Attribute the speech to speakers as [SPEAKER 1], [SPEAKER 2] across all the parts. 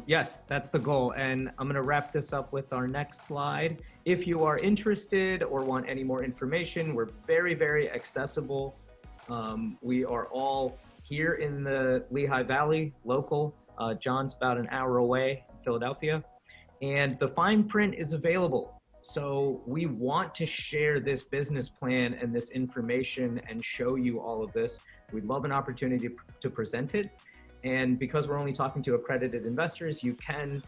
[SPEAKER 1] Yes, that's the goal. And I'm going to wrap this up with our next slide. If you are interested or want any more information, we're very, very accessible. We are all here in the Lehigh Valley, local. John's about an hour away, Philadelphia. And the fine print is available. So we want to share this business plan and this information and show you all of this. We'd love an opportunity to present it. And because we're only talking to accredited investors, you can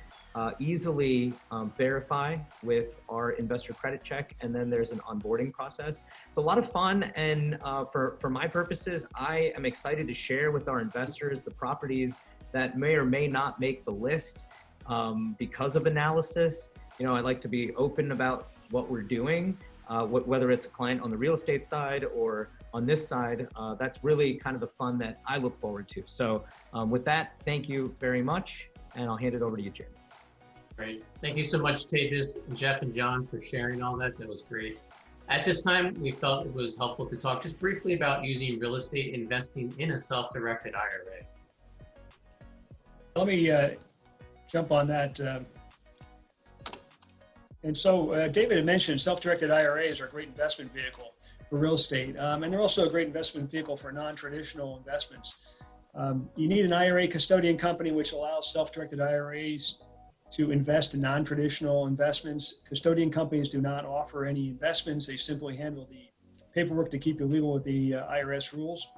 [SPEAKER 1] easily verify with our investor credit check, and then there's an onboarding process. It's a lot of fun, and for my purposes, I am excited to share with our investors the properties that may or may not make the list because of analysis. You know, I like to be open about what we're doing, whether it's a client on the real estate side or on this side. That's really kind of the fun that I look forward to. So with that, thank you very much, and I'll hand it over to you, Jim.
[SPEAKER 2] Great. Thank you so much, Tejas, Jeff, and John, for sharing all that. That was great. At this time, we felt it was helpful to talk just briefly about using real estate investing in a self-directed IRA.
[SPEAKER 3] Let me jump on that. And so David had mentioned self-directed IRAs are a great investment vehicle for real estate. And they're also a great investment vehicle for non-traditional investments. You need an IRA custodian company which allows self-directed IRAs to invest in non-traditional investments. Custodian companies do not offer any investments. They simply handle the paperwork to keep you legal with the IRS rules.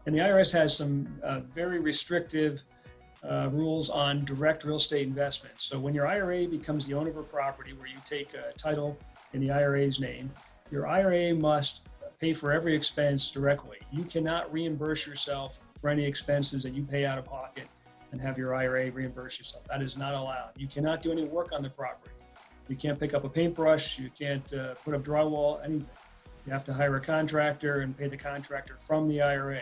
[SPEAKER 3] And the IRS has some very restrictive rules on direct real estate investments. So when your IRA becomes the owner of a property where you take a title in the IRA's name, your IRA must pay for every expense directly. You cannot reimburse yourself for any expenses that you pay out of pocket and have your IRA reimburse yourself. That is not allowed. You cannot do any work on the property. You can't pick up a paintbrush. You can't put up drywall, anything. You have to hire a contractor and pay the contractor from the IRA.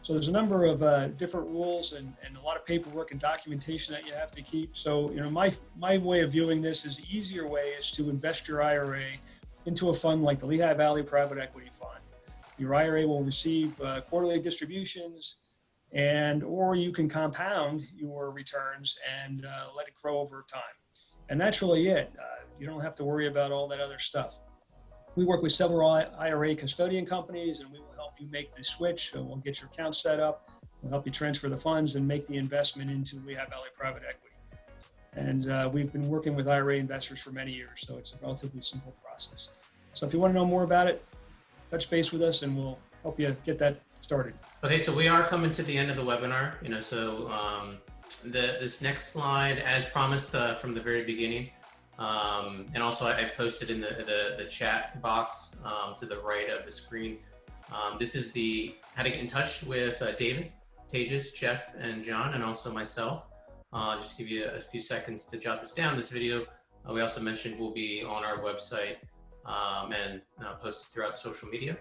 [SPEAKER 3] So there's a number of different rules and a lot of paperwork and documentation that you have to keep. So, you know, my way of viewing this is the easier way is to invest your IRA into a fund like the Lehigh Valley Private Equity Fund. Your IRA will receive quarterly distributions, or you can compound your returns and let it grow over time. And that's really it. You don't have to worry about all that other stuff. We work with several IRA custodian companies, and we will help you make the switch. So we'll get your account set up, we'll help you transfer the funds and make the investment into Lehigh Valley Private Equity. And we've been working with IRA investors for many years, so it's a relatively simple process. So if you want to know more about it, touch base with us and we'll help you get that started.
[SPEAKER 2] Okay, so we are coming to the end of the webinar. This next slide, as promised from the very beginning, and also I've posted in the chat box to the right of the screen. This is how to get in touch with David, Tejas, Jeff, and John, and also myself. Just give you a few seconds to jot this down. This video, we also mentioned, will be on our website and posted throughout social media.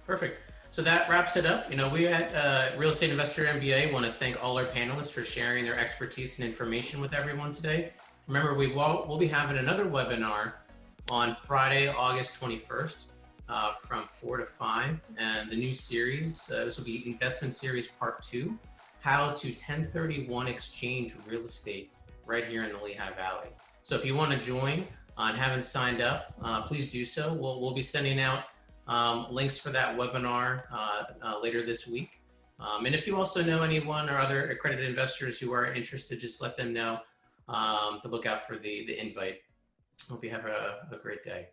[SPEAKER 2] Perfect. So that wraps it up. You know, we at Real Estate Investor MBA want to thank all our panelists for sharing their expertise and information with everyone today. Remember, we'll be having another webinar on Friday, August 21st from 4 to 5. And the new series, this will be Investment Series Part 2, How to 1031 Exchange Real Estate right here in the Lehigh Valley. So if you want to join and haven't signed up, please do so. We'll be sending out links for that webinar later this week. And if you also know anyone or other accredited investors who are interested, just let them know to look out for the invite. Hope you have a great day.